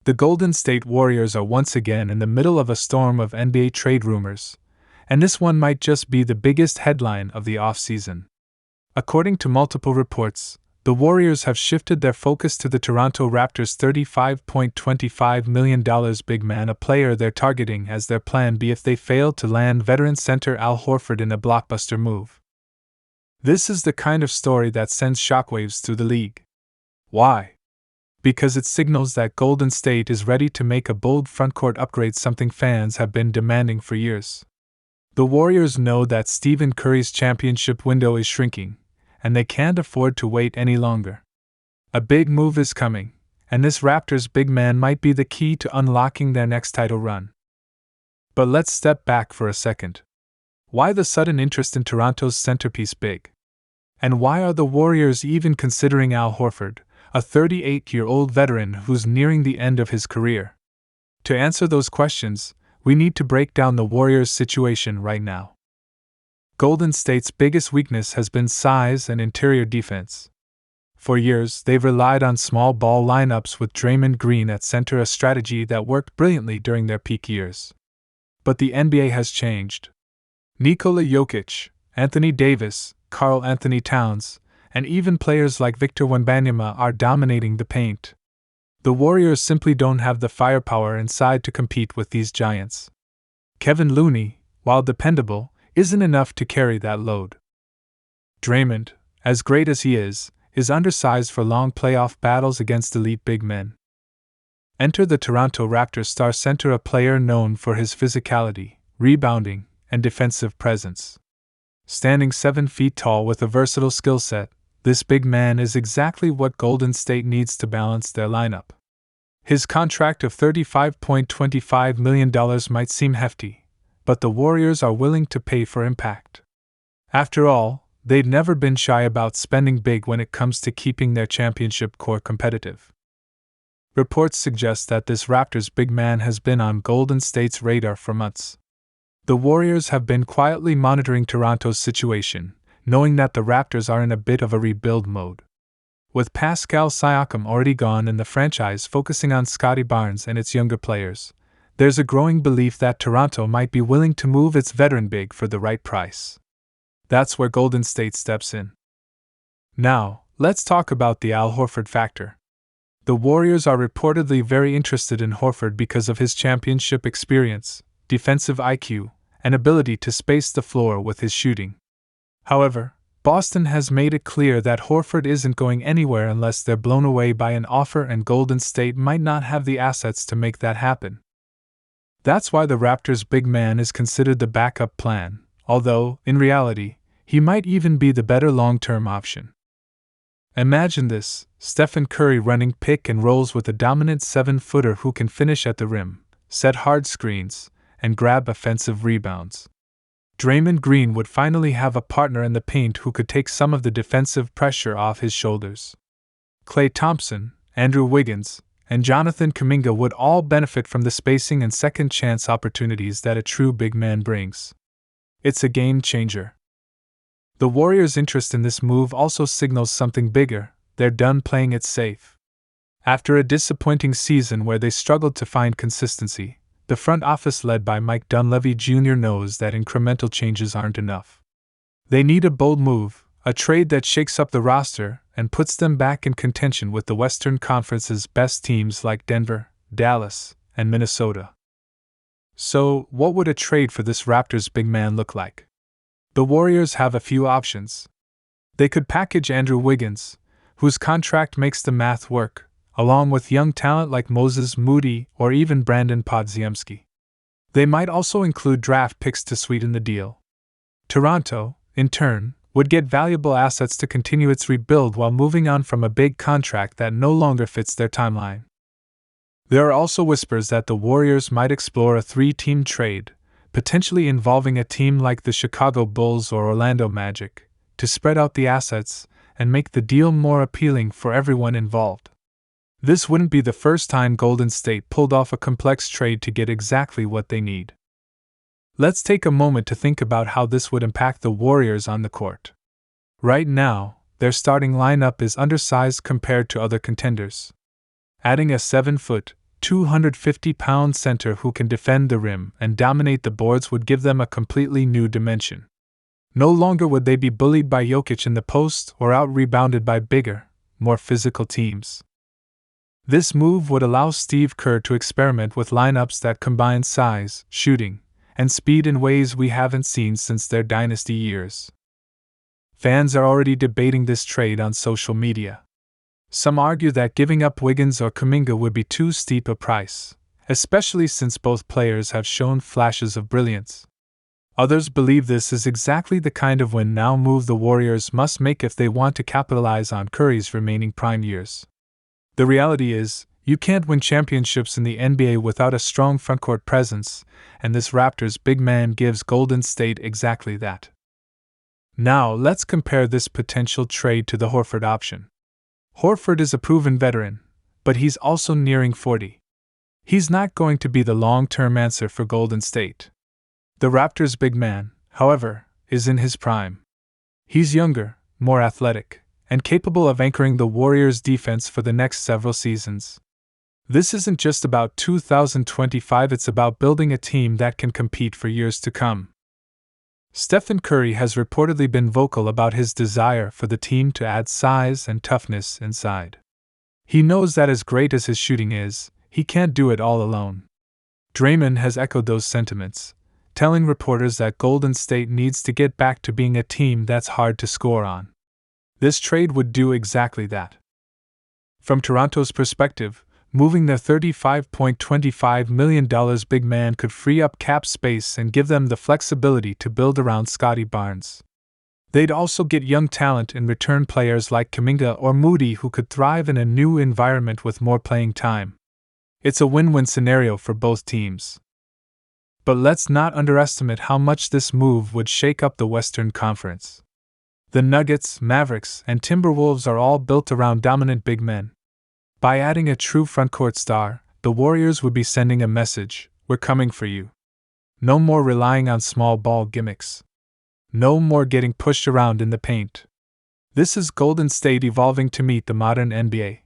The Golden State Warriors are once again in the middle of a storm of NBA trade rumors, and this one might just be the biggest headline of the offseason. According to multiple reports, the Warriors have shifted their focus to the Toronto Raptors' $35.25 million big man, a player they're targeting as their plan B if they fail to land veteran center Al Horford in a blockbuster move. This is the kind of story that sends shockwaves through the league. Why? Because it signals that Golden State is ready to make a bold frontcourt upgrade, something fans have been demanding for years. The Warriors know that Stephen Curry's championship window is shrinking, and they can't afford to wait any longer. A big move is coming, and this Raptors big man might be the key to unlocking their next title run. But let's step back for a second. Why the sudden interest in Toronto's centerpiece big? And why are the Warriors even considering Al Horford, a 38-year-old veteran who's nearing the end of his career? To answer those questions, we need to break down the Warriors' situation right now. Golden State's biggest weakness has been size and interior defense. For years, they've relied on small ball lineups with Draymond Green at center, a strategy that worked brilliantly during their peak years. But the NBA has changed. Nikola Jokic, Anthony Davis, Karl Anthony Towns, and even players like Victor Wembanyama are dominating the paint. The Warriors simply don't have the firepower inside to compete with these giants. Kevin Looney, while dependable, isn't enough to carry that load. Draymond, as great as he is undersized for long playoff battles against elite big men. Enter the Toronto Raptors star center, a player known for his physicality, rebounding, and defensive presence. Standing 7 feet tall with a versatile skill set, this big man is exactly what Golden State needs to balance their lineup. His contract of $35.25 million might seem hefty, but the Warriors are willing to pay for impact. After all, they've never been shy about spending big when it comes to keeping their championship core competitive. Reports suggest that this Raptors big man has been on Golden State's radar for months. The Warriors have been quietly monitoring Toronto's situation, knowing that the Raptors are in a bit of a rebuild mode. With Pascal Siakam already gone and the franchise focusing on Scottie Barnes and its younger players, there's a growing belief that Toronto might be willing to move its veteran big for the right price. That's where Golden State steps in. Now, let's talk about the Al Horford factor. The Warriors are reportedly very interested in Horford because of his championship experience, defensive IQ, and ability to space the floor with his shooting. However, Boston has made it clear that Horford isn't going anywhere unless they're blown away by an offer, and Golden State might not have the assets to make that happen. That's why the Raptors' big man is considered the backup plan, although, in reality, he might even be the better long-term option. Imagine this: Stephen Curry running pick and rolls with a dominant 7-footer who can finish at the rim, set hard screens, and grab offensive rebounds. Draymond Green would finally have a partner in the paint who could take some of the defensive pressure off his shoulders. Klay Thompson, Andrew Wiggins, and Jonathan Kuminga would all benefit from the spacing and second-chance opportunities that a true big man brings. It's a game changer. The Warriors' interest in this move also signals something bigger: they're done playing it safe. After a disappointing season where they struggled to find consistency, the front office led by Mike Dunleavy Jr. knows that incremental changes aren't enough. They need a bold move, a trade that shakes up the roster and puts them back in contention with the Western Conference's best teams like Denver, Dallas, and Minnesota. So, what would a trade for this Raptors big man look like? The Warriors have a few options. They could package Andrew Wiggins, whose contract makes the math work, along with young talent like Moses Moody or even Brandon Podziemski. They might also include draft picks to sweeten the deal. Toronto, in turn, would get valuable assets to continue its rebuild while moving on from a big contract that no longer fits their timeline. There are also whispers that the Warriors might explore a 3-team trade, potentially involving a team like the Chicago Bulls or Orlando Magic, to spread out the assets and make the deal more appealing for everyone involved. This wouldn't be the first time Golden State pulled off a complex trade to get exactly what they need. Let's take a moment to think about how this would impact the Warriors on the court. Right now, their starting lineup is undersized compared to other contenders. Adding a 7-foot, 250-pound center who can defend the rim and dominate the boards would give them a completely new dimension. No longer would they be bullied by Jokic in the post or out-rebounded by bigger, more physical teams. This move would allow Steve Kerr to experiment with lineups that combine size, shooting, and speed in ways we haven't seen since their dynasty years. Fans are already debating this trade on social media. Some argue that giving up Wiggins or Kuminga would be too steep a price, especially since both players have shown flashes of brilliance. Others believe this is exactly the kind of win-now move the Warriors must make if they want to capitalize on Curry's remaining prime years. The reality is, you can't win championships in the NBA without a strong frontcourt presence, and this Raptors big man gives Golden State exactly that. Now let's compare this potential trade to the Horford option. Horford is a proven veteran, but he's also nearing 40. He's not going to be the long-term answer for Golden State. The Raptors' big man, however, is in his prime. He's younger, more athletic, and capable of anchoring the Warriors' defense for the next several seasons. This isn't just about 2025, it's about building a team that can compete for years to come. Steph Curry has reportedly been vocal about his desire for the team to add size and toughness inside. He knows that as great as his shooting is, he can't do it all alone. Draymond has echoed those sentiments, telling reporters that Golden State needs to get back to being a team that's hard to score on. This trade would do exactly that. From Toronto's perspective, moving their $35.25 million big man could free up cap space and give them the flexibility to build around Scottie Barnes. They'd also get young talent in return, players like Kuminga or Moody who could thrive in a new environment with more playing time. It's a win-win scenario for both teams. But let's not underestimate how much this move would shake up the Western Conference. The Nuggets, Mavericks, and Timberwolves are all built around dominant big men. By adding a true frontcourt star, the Warriors would be sending a message: we're coming for you. No more relying on small ball gimmicks. No more getting pushed around in the paint. This is Golden State evolving to meet the modern NBA.